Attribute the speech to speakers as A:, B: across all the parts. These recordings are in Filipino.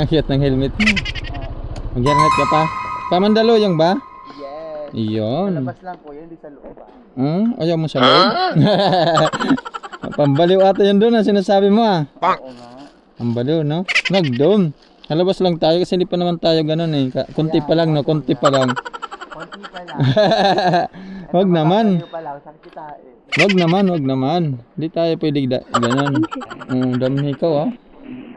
A: Cute ng helmet mo. Mag-helmet ka pa. Pamandaluyong ba?
B: Yes.
A: Iyon.
B: Labas lang po yun, di sa loob.
A: Ayaw mo sa loob? Pambaliw ata yun doon sinasabi mo ah.
B: Oo nga.
A: Pambaliw no? Nagdoon. Halabas lang tayo kasi hindi pa naman tayo ganun eh. Kunti pa lang no? Kunti pa lang.
B: Konti pa lang.
A: Wag naman.
B: Konti pa lang, sakit tayo.
A: Wag naman. Hindi tayo pwede ganun. Dami ikaw ah.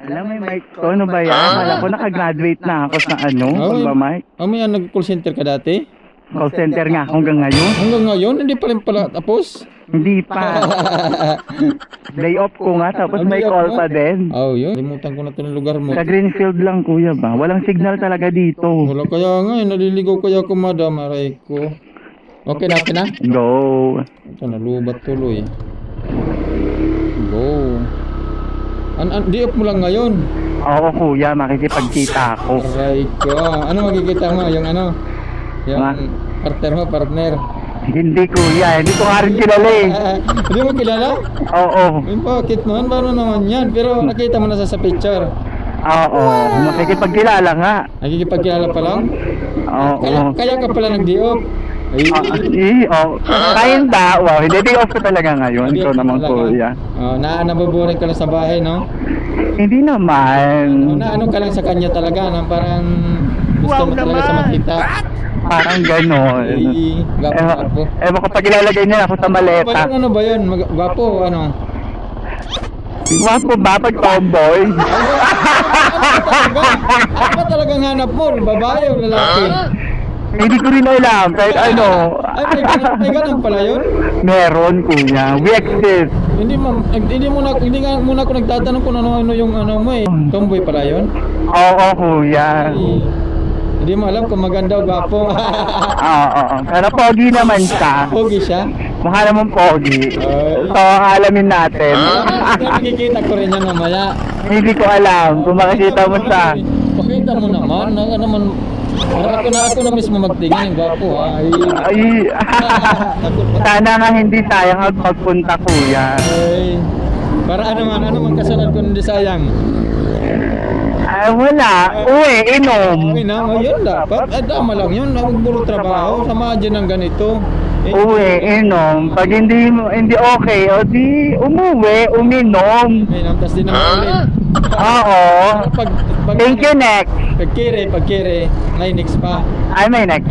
C: Alam mo yung mic ko, ano ba yan? Alam ko nakagraduate na ako sa ano, pagmamic.
A: May nag-call center ka dati?
C: Call center nga hanggang ngayon.
A: Hanggang ngayon? Hindi pa rin pala tapos?
C: Hindi pa. Day off ko nga, tapos may call pa din.
A: Yun. Limutan ko na ito ng lugar mo.
C: Sa Greenfield lang kuya ba? Walang signal talaga dito.
A: Wala kaya nga, naliligaw kaya ko madam, aray ko. Okay na?
C: Go.
A: Ito, nalubat tuloy. Go. Di off mo lang ngayon.
C: Oo kuya, makikipagkita ako.
A: Aray ko. Ano makikita mo? Yung ano? Yung partner.
C: Hindi kuya, hindi ko nga rin kilala eh.
A: Hindi mo kilala?
C: Oo.
A: Yung bakit naman? Paano naman yan? Pero nakita mo na sa picture.
C: Oo, makikipagkilala nga.
A: Nakikipagkilala pa lang?
C: Oo.
A: Kaya ka pala nag-di-off?
C: Kinda, wow, hindi day off ko talaga ngayon. Ito naman kuya.
A: Nababoring ka lang sa bahay, no?
C: Hindi naman.
A: Ano ka lang sa kanya talaga, na parang gusto mo talaga sa makita.
C: Parang ganon.
A: Gapo.
C: Ewan ko pag ilalagay niya ako sa maleta.
A: Ano ba yun? Gwapo, ano?
C: Wapo ba pag tomboy?
A: Ano ba talagang hanap mo? Babae o lalaki?
C: Hindi ko rin alam. Kahit ano.
A: May ganun pala yun?
C: Meron kuya. We exist.
A: Hindi nga muna ako nagtatanong kung ano yung ano mo eh. Tomboy pala yun?
C: Oo kuya.
A: Hindi mo alam kung maganda o gwapo.
C: Oo. Pero pogi naman siya.
A: Pogi siya?
C: Mukha naman pogi. So, alamin natin.
A: Nakikita ko rin yan mamaya.
C: Hindi ko alam kung makikita mo siya.
A: Pakita mo naman. Ako na mismo magtingin. Gwapo ha.
C: Ay. Sana nga hindi sayang ang pagpunta kuya.
A: Ay. Para ano man kasalan ko hindi sayang.
C: Ay, wala. Uwi, inom.
A: Okay na, yun dapat. Tama lang yun. Huwag puro trabaho. Samahan dyan ng ganito.
C: Uwi, inom. Pag hindi okay, o di umuwi, uminom.
A: May namtas din naman ulit.
C: Oo. Thank you, next.
A: Pagkire. May next pa.
C: Ay, may next.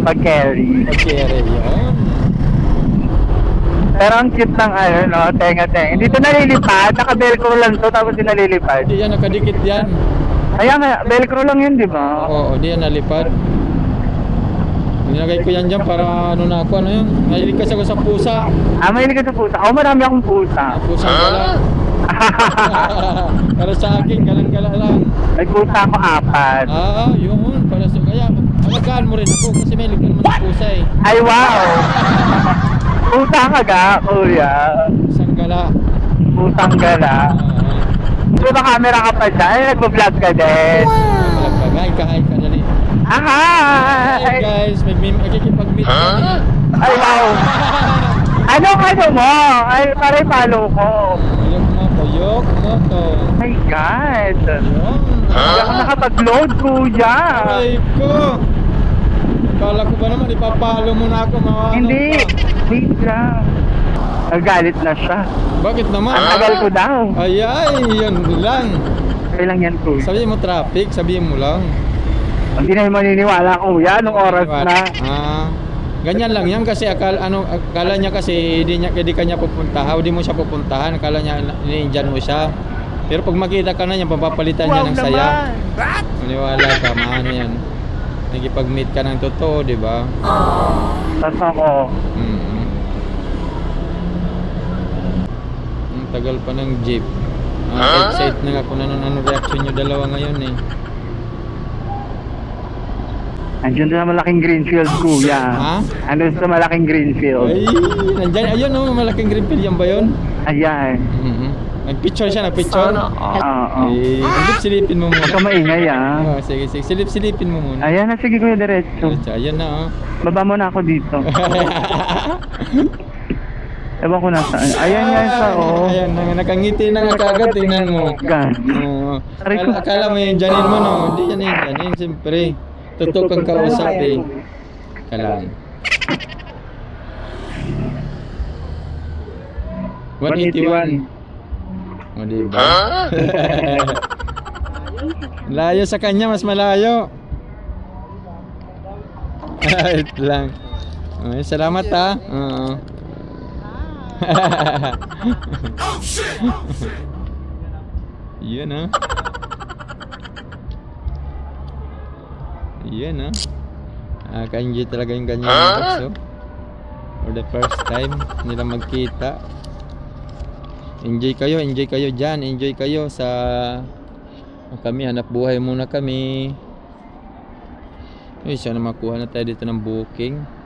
C: Pag-carry.
A: Pagkire, yun.
C: Pero ang cute ng tenga. Dito nalilipad, naka-velcro lang to, tapos nalilipad.
A: Hindi yan, nakadikit yan.
C: Kaya nga, velcro lang yun, di ba?
A: Oo, di yan nalipad. Nilagay ko yan dyan para ano yun. Mahilig kasi ako sa pusa.
C: Mahilig ka sa pusa. Marami akong pusa.
A: Pusa gala. Para sa akin, galang-gala lang.
C: May pusa ako 4.
A: Yun. Para sa kaya, alagaan mo rin ako kasi mahilig ka naman sa pusa eh.
C: Ay, wow! Pusa ka ga, kuya.
A: Pusang gala.
C: Pusang gala. May camera ka pa dyan? Ay, nagpa-vlog ka din.
A: Hi ka dali.
C: Hi!
A: Guys, magkikipag-meet kami.
C: Ay, wow! Ano mo? Ay, pare follow ko.
A: Tuyok mo to.
C: My God!
A: Yun.
C: Hindi ako nakapag-load, kuya.
A: Aray ko. Kala ko ba naman ipapalo mo na ako
C: Hindi. Wait lang. Nagalit na siya.
A: Bakit naman?
C: Ang tagal ko daw.
A: Ay, yun lang.
C: Kailan yan, kuya?
A: Sabihin mo traffic, sabihin mo lang.
C: Hindi na yung maniniwala, kuya. Anong oras na?
A: Ganyan lang yan kasi akala niya kasi hindi kanya pupuntahan, hindi mo siya pupuntahan, akala niya iniindyan mo siya. Pero pag makita ka na niya, papapalitan niya ng saya. Maniwala ka, maano yan. Nagipag-meet ka ng totoo, di ba?
C: Tas ako.
A: Ang tagal pa ng jeep. Excited na ako na ano reaction nyo dalawa ngayon eh.
C: Andiyan sa malaking Greenfield, kuya. Andiyan sa malaking Greenfield.
A: Ay, nandyan, ayun no, malaking Greenfield yan ba yun?
C: Ayan.
A: Nagpicture siya, nagpicture?
C: Oo.
A: Silip-silipin mo muna.
C: Huwag ka maingay,
A: Sige, silip-silipin mo muna.
C: Ayan na, sige kuya, diretso.
A: Ayan na,
C: Baba mo na ako dito. Ewan ko nasaan. Ayan yan sa
A: Ayan, nakangiti na nga kagad, tingnan mo.
C: Gan.
A: Oo. Akala mo yung Janine mo, no? Hindi yan yung Janine, siyempre. Totoo kang kausap eh. Kalang. 181. O, diba? Layo sa kanya, mas malayo. Wait lang. Okay, salamat ha. Oo. Yan ha. Yan ha. Ka-enjoy talaga yung ganyan box, oh. For the first time nila magkita. Enjoy kayo dyan. Enjoy kayo sa kami, hanap buhay muna kami. Ay, sana makuha na tayo dito ng booking.